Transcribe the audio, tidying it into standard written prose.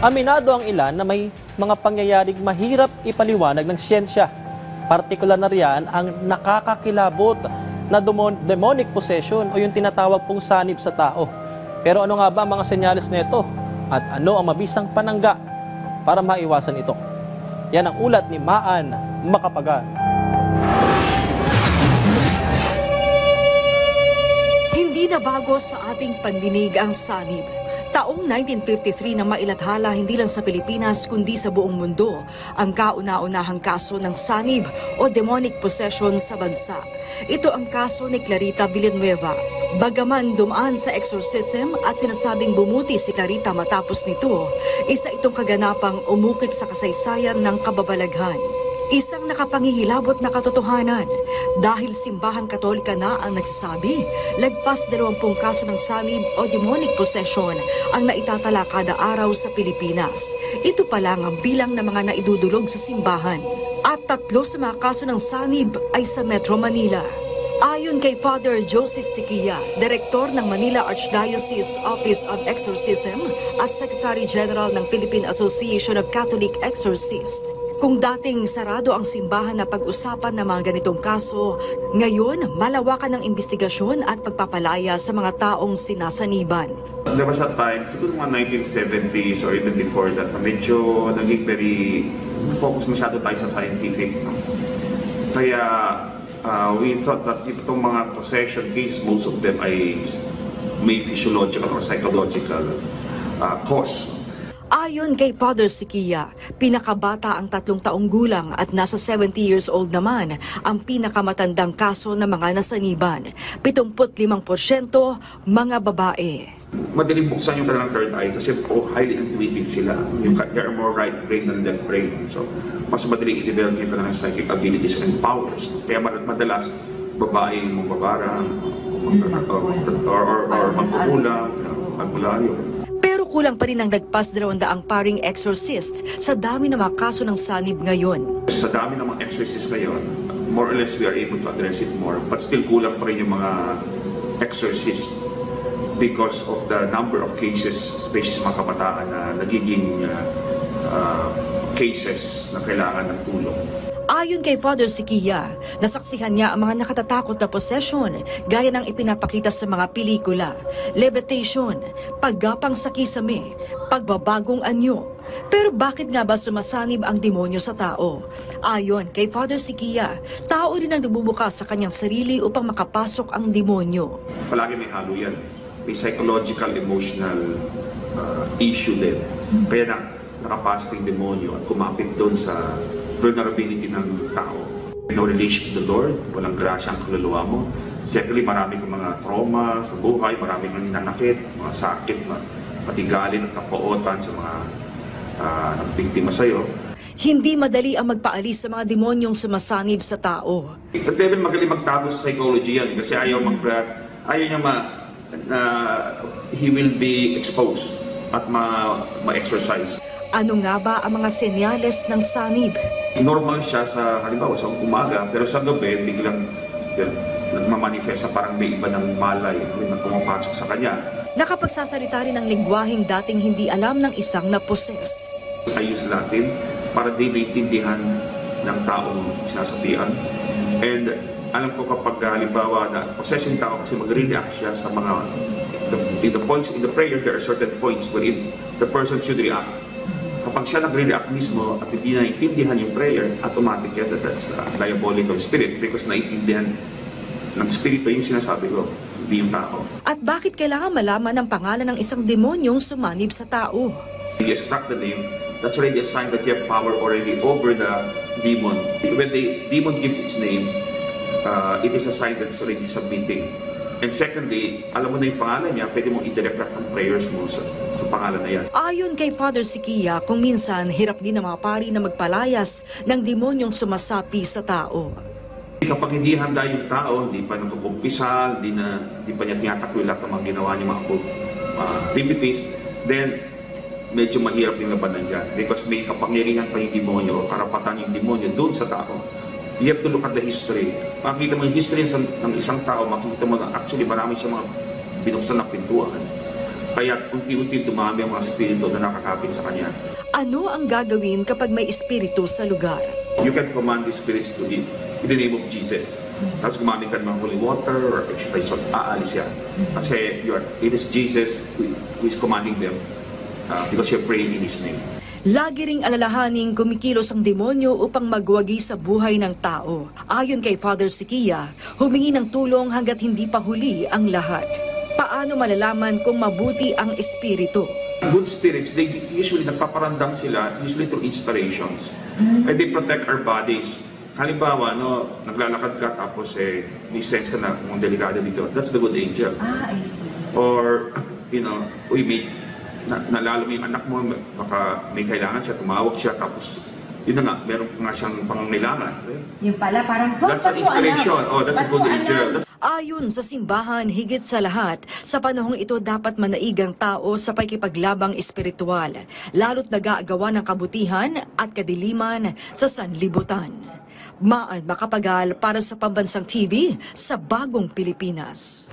Aminado ang ilan na may mga pangyayaring mahirap ipaliwanag ng siyensya. Partikular na riyan ang nakakakilabot na demonic possession o yung tinatawag pong sanib sa tao. Pero ano nga ba ang mga senyales nito? At ano ang mabisang panangga para maiwasan ito? Yan ang ulat ni Maan Macapagal. Hindi na bago sa ating pandinig ang sanib. Taong 1953 na mailathala hindi lang sa Pilipinas kundi sa buong mundo ang kauna-unahang kaso ng sanib o demonic possession sa bansa. Ito ang kaso ni Clarita Villanueva. Bagaman dumaan sa exorcism at sinasabing bumuti si Clarita matapos nito, isa itong kaganapang umukit sa kasaysayan ng kababalaghan. Isang nakapangihilabot na katotohanan dahil simbahan katolika na ang nagsasabi, lagpas 20 kaso ng sanib o demonic possession ang naitatala kada araw sa Pilipinas. Ito pa lang ang bilang ng mga naidudulog sa simbahan. At 3 sa mga kaso ng sanib ay sa Metro Manila. Ayon kay Father Joseph Siquia, Direktor ng Manila Archdiocese Office of Exorcism at Secretary General ng Philippine Association of Catholic Exorcists, kung dating sarado ang simbahan na pag-usapan ng mga ganitong kaso, ngayon malawakan ng investigasyon at pagpapalaya sa mga taong sinasaniban. There was a time, siguro mga 1970s or even before that, medyo naging very focus masyado tayo sa scientific. No? Kaya we thought that itong mga possession cases, most of them ay may physiological or psychological cause. Ayon kay Father Siquia, pinakabata ang 3 taong gulang at nasa 70 years old naman ang pinakamatandang kaso ng mga nasaniban. 75% mga babae. Madaling buksan yung kanilang third eye kasi highly intuitive sila. They are more right brain than left brain. So, mas madaling i-develop yung kanilang psychic abilities and powers. Kaya madalas, babae yung magbabarang, or magkukulang, magmulayo. Pero kulang pa rin ang lagpas 200 paring exorcist sa dami ng mga kaso ng sanib ngayon. Sa dami ng mga exorcists ngayon, more or less we are able to address it more. But still kulang pa rin yung mga exorcists because of the number of cases, especially sa mga kabataan na nagiging cases na kailangan ng tulong. Ayon kay Father Siquia, nasaksihan niya ang mga nakatatakot na possession gaya ng ipinapakita sa mga pelikula, levitation, paggapang sa kisame, pagbabagong anyo. Pero bakit nga ba sumasanib ang demonyo sa tao? Ayon kay Father Siquia, tao rin ang nagbubukas sa kanyang sarili upang makapasok ang demonyo. Palagi may halo yan. May psychological, emotional issue din. Kaya nakapasok yung demonyo at kumapit doon sa vulnerability ng tao. No relation to the Lord, walang grasya ang kaluluwa mo. Secondly, marami kang mga trauma sa buhay, marami kang nanakit, mga sakit, pati galit at kapootan sa mga nagbiktima sa'yo. Hindi madali ang magpaalis sa mga demonyong sumasanib sa tao. The devil magaling magtago sa psychology yan kasi ayaw niya he will be exposed at ma-exercise. Ano nga ba ang mga senyales ng sanib? Normal siya sa halimbawa sa umaga, pero sa gabi biglang nagmamanifest na parang may iba ng malay na pumapasok sa kanya. Nakapagsasalita rin ng lingwaheng dating hindi alam ng isang na-possessed. I use Latin para di maintindihan ng taong sinasabihan. And alam ko kapag halimbawa na possessing tao kasi mag-react siya sa mga in the prayer there are certain points wherein the person should react. Kapag siya nag-react mismo at hindi naiintindihan yung prayer, automatic yan that's a diabolical spirit because naiintindihan ng spirito yung sinasabi ko, hindi yung tao. At bakit kailangan malaman ang pangalan ng isang demonyong sumanib sa tao? You extract the name, that's already a sign that you have power already over the demon. When the demon gives its name, it is a sign that it's already submitting. And secondly, alam mo na yung pangalan niya, pwede mong i-direct ang prayers mo sa pangalan na yan. Ayon kay Father Siquia, kung minsan hirap din ng mga pari na magpalayas ng demonyong sumasapi sa tao. Kapag hindi handa yung tao, hindi pa nagkukumpisal, hindi pa niya tinatakwil lahat ng mga ginawa niya mga activities, then medyo mahirap yung labanan dyan. Because may kapangyarihan pa yung demonyo o karapatan yung demonyo doon sa tao. You have to look at the history. Makikita mo yung history ng isang tao, makikita mo na actually marami siyang mga binuksan na pintuan. Kaya unti-unti dumami ang mga spirito na nakakapit sa kanya. Ano ang gagawin kapag may espiritu sa lugar? You can command the spirits to in the name of Jesus. Tapos gumamit ka ng holy water or extra salt, aalis yan. Kasi it is Jesus who is commanding them because you're praying in His name. Lagi ring alalahaning kumikilos ang demonyo upang magwagi sa buhay ng tao. Ayon kay Father Siquia, humingi ng tulong hanggat hindi pa huli ang lahat. Paano malalaman kung mabuti ang espiritu? Good spirits, they usually nagpaparandam sila, usually through inspirations. And they protect our bodies. Halimbawa, naglalakad ka tapos may sense ka na kung delikado dito. That's the good angel. I see. Or, nalalo mo yung anak mo, baka may kailangan siya, tumawag siya, tapos yun na nga, meron nga siyang pangangailangan. Yung pala, parang, That's an inspiration. Oh, that's a good angel. Ayon sa simbahan, higit sa lahat, sa panahong ito dapat manaigang tao sa pakikipaglabang espiritual, lalo't nag-aagawa ng kabutihan at kadiliman sa sanlibutan. Maan Makapagal para sa Pambansang TV sa Bagong Pilipinas.